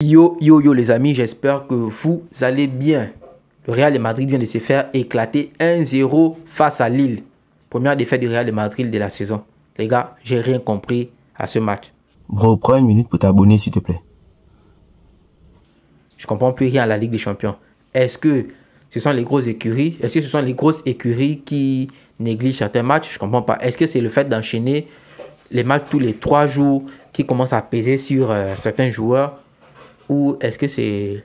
Yo les amis, j'espère que vous allez bien. Le Real de Madrid vient de se faire éclater 1-0 face à Lille. Première défaite du Real de Madrid de la saison. Les gars, j'ai rien compris à ce match. Bro, prends une minute pour t'abonner s'il te plaît. Je comprends plus rien à la Ligue des Champions. Est-ce que ce sont les grosses écuries? Est-ce que ce sont les grosses écuries qui négligent certains matchs? Je comprends pas. Est-ce que c'est le fait d'enchaîner les matchs tous les 3 jours qui commence à peser sur certains joueurs? Ou est-ce que c'est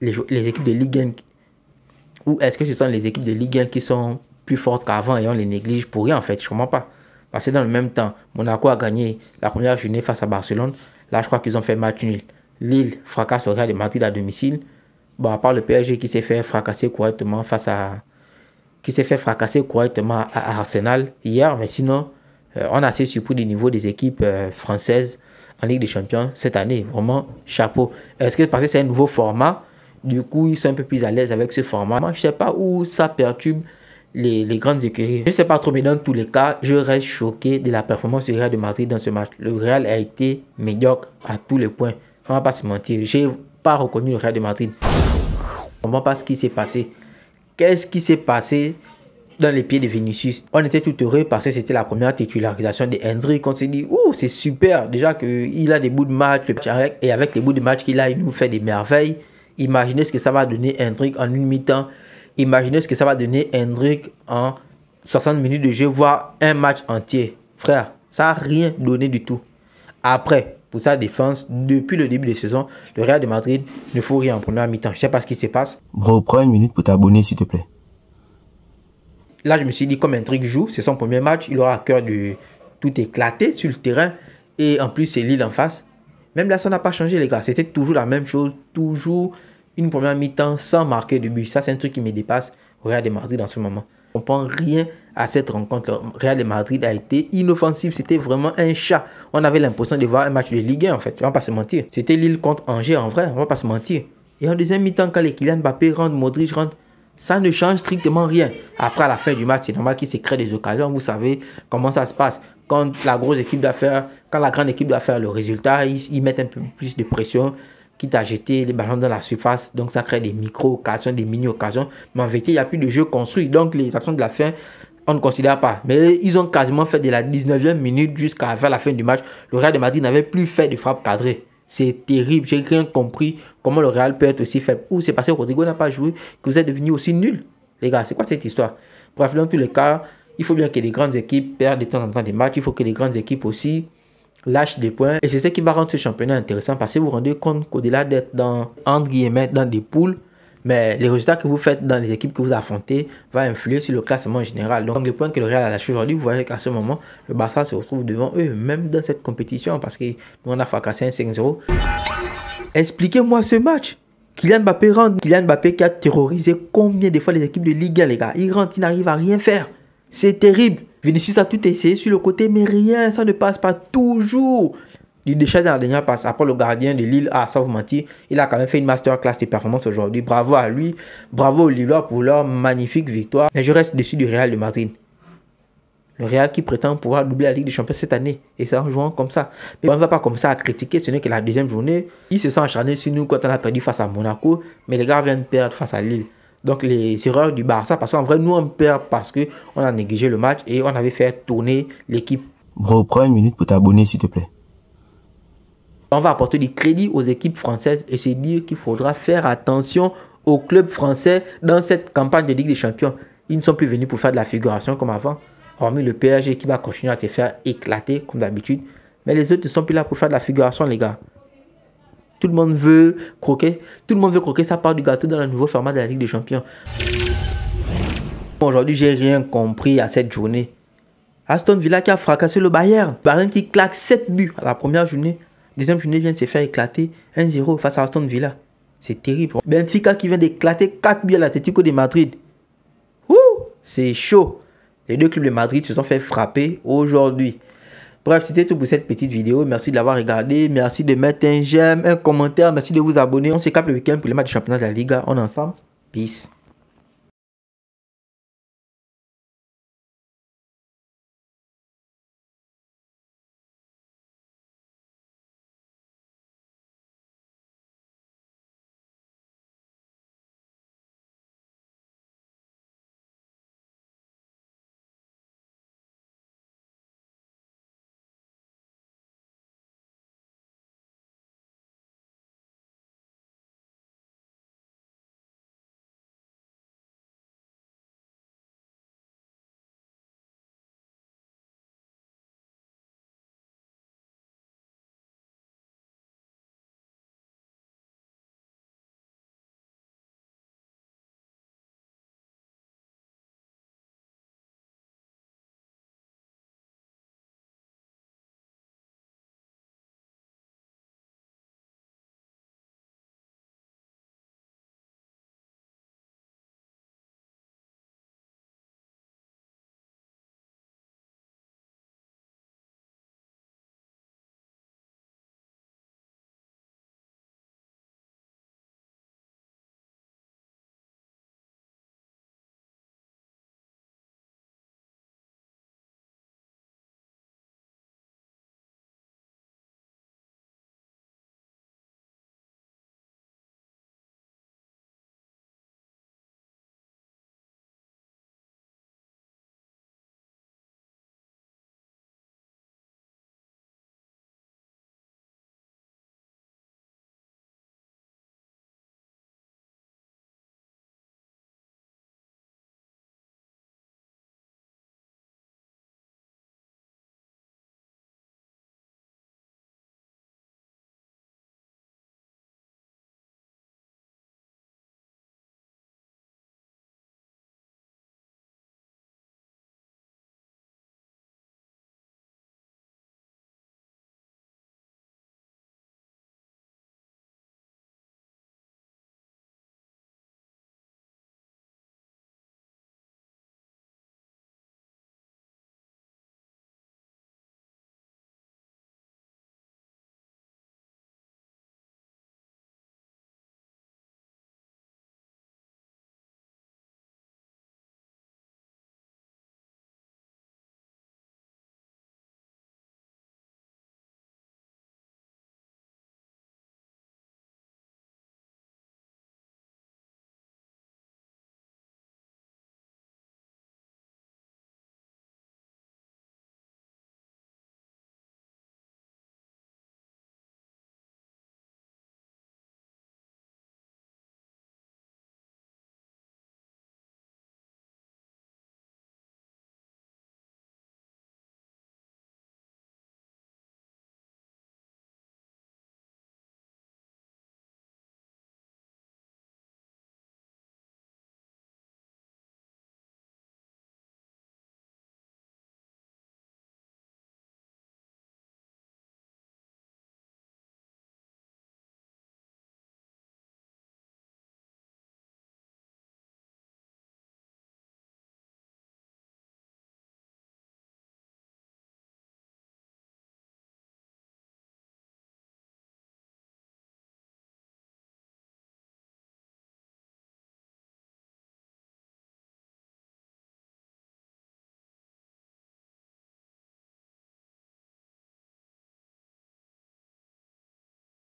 les équipes de Ligue 1? Ou est-ce que ce sont les équipes de Ligue 1 qui sont plus fortes qu'avant et on les néglige pour rien en fait? Je comprends pas. Parce que dans le même temps, Monaco a gagné la première journée face à Barcelone. Là, je crois qu'ils ont fait match nul. Lille fracasse le Real de Madrid à domicile. Bon, à part le PSG qui s'est fait fracasser correctement à Arsenal hier. Mais sinon, on a assez surpris du niveau des équipes françaises en Ligue des Champions cette année. Vraiment, chapeau. Est-ce que parce que c'est un nouveau format, du coup, ils sont un peu plus à l'aise avec ce format? Moi, je ne sais pas où ça perturbe les grandes écuries. Je ne sais pas trop, mais dans tous les cas, je reste choqué de la performance du Real de Madrid dans ce match. Le Real a été médiocre à tous les points. On ne va pas se mentir. Je n'ai pas reconnu le Real de Madrid. Je ne comprends pas ce qui s'est passé. Qu'est-ce qui s'est passé dans les pieds de Vinicius? On était tout heureux parce que c'était la première titularisation de Endrick. On s'est dit, oh, c'est super. Déjà qu'il a des bouts de match. Et avec les bouts de match qu'il a, il nous fait des merveilles. Imaginez ce que ça va donner Endrick en une mi-temps. Imaginez ce que ça va donner Endrick en 60 minutes de jeu, voire un match entier. Frère, ça n'a rien donné du tout. Après, pour sa défense, depuis le début de saison, le Real de Madrid ne faut rien en première mi-temps. Je ne sais pas ce qui se passe. Bro, prends une minute pour t'abonner s'il te plaît. Là, je me suis dit, comme Endrick joue, c'est son premier match, il aura à cœur de tout éclater sur le terrain. Et en plus, c'est Lille en face. Même là, ça n'a pas changé, les gars. C'était toujours la même chose. Toujours une première mi-temps sans marquer de but. Ça, c'est un truc qui me dépasse au Real de Madrid en ce moment. On ne comprend rien à cette rencontre. Le Real de Madrid a été inoffensif. C'était vraiment un chat. On avait l'impression de voir un match de Ligue 1, en fait. On ne va pas se mentir. C'était Lille contre Angers, en vrai. On ne va pas se mentir. Et en deuxième mi-temps, quand les Kylian Mbappé rentrent, Modric rentre, ça ne change strictement rien. Après, à la fin du match, c'est normal qu'il se crée des occasions. Vous savez comment ça se passe. Quand la grande équipe doit faire le résultat, ils mettent un peu plus de pression, quitte à jeter les ballons dans la surface. Donc, ça crée des micro-occasions, des mini-occasions. Mais en vérité, il n'y a plus de jeu construit. Donc, les actions de la fin, on ne considère pas. Mais ils ont quasiment fait de la 19e minute jusqu'à la fin du match. Le Real de Madrid n'avait plus fait de frappe cadrée. C'est terrible. J'ai rien compris comment le Real peut être aussi faible. Ou c'est parce que Rodrigo n'a pas joué que vous êtes devenu aussi nul. Les gars, c'est quoi cette histoire? Bref, dans tous les cas, il faut bien que les grandes équipes perdent de temps en temps des matchs. Il faut que les grandes équipes aussi lâchent des points. Et c'est ce qui va rendre ce championnat intéressant. Parce que vous vous rendez compte qu'au-delà d'être entre guillemets, dans des poules, mais les résultats que vous faites dans les équipes que vous affrontez vont influer sur le classement en général. Donc, les points que le Real a lâchés aujourd'hui, vous voyez qu'à ce moment, le Barça se retrouve devant eux, même dans cette compétition, parce que nous, on a fracassé un 5-0. Expliquez-moi ce match. Kylian Mbappé rentre. Kylian Mbappé qui a terrorisé combien de fois les équipes de Ligue 1, les gars. Il rentre, il n'arrive à rien faire. C'est terrible. Vinicius a tout essayé sur le côté, mais rien, ça ne passe pas toujours. Du déchet dans la dernière passe. Après, le gardien de Lille, ça vous mentir, il a quand même fait une masterclass de performance aujourd'hui. Bravo à lui. Bravo aux Lillois pour leur magnifique victoire. Mais je reste déçu du Real de Madrid. Le Real qui prétend pouvoir doubler la Ligue des Champions cette année. Et c'est en jouant comme ça. Mais on ne va pas comme ça à critiquer. Ce n'est que la deuxième journée. Ils se sont acharnés sur nous quand on a perdu face à Monaco. Mais les gars viennent perdre face à Lille. Donc les erreurs du Barça. Parce qu'en vrai, nous on perd parce qu'on a négligé le match. Et on avait fait tourner l'équipe. Bro, prends une minute pour t'abonner s'il te plaît. On va apporter du crédit aux équipes françaises. Et se dire qu'il faudra faire attention aux clubs français dans cette campagne de Ligue des Champions. Ils ne sont plus venus pour faire de la figuration comme avant. Hormis le PSG qui va continuer à te faire éclater comme d'habitude. Mais les autres ne sont plus là pour faire de la figuration, les gars. Tout le monde veut croquer. Tout le monde veut croquer sa part du gâteau dans le nouveau format de la Ligue des Champions. Aujourd'hui, j'ai rien compris à cette journée. Aston Villa qui a fracassé le Bayern. Bayern qui claque 7 buts à la première journée. Deuxième journée vient de se faire éclater 1-0 face à Aston Villa. C'est terrible. Benfica qui vient d'éclater 4 buts à l'Atlético de Madrid. Ouh, c'est chaud. Les deux clubs de Madrid se sont fait frapper aujourd'hui. Bref, c'était tout pour cette petite vidéo. Merci de l'avoir regardé. Merci de mettre un j'aime, un commentaire. Merci de vous abonner. On se capte le week-end pour le match du championnat de la Liga. On est ensemble. Peace.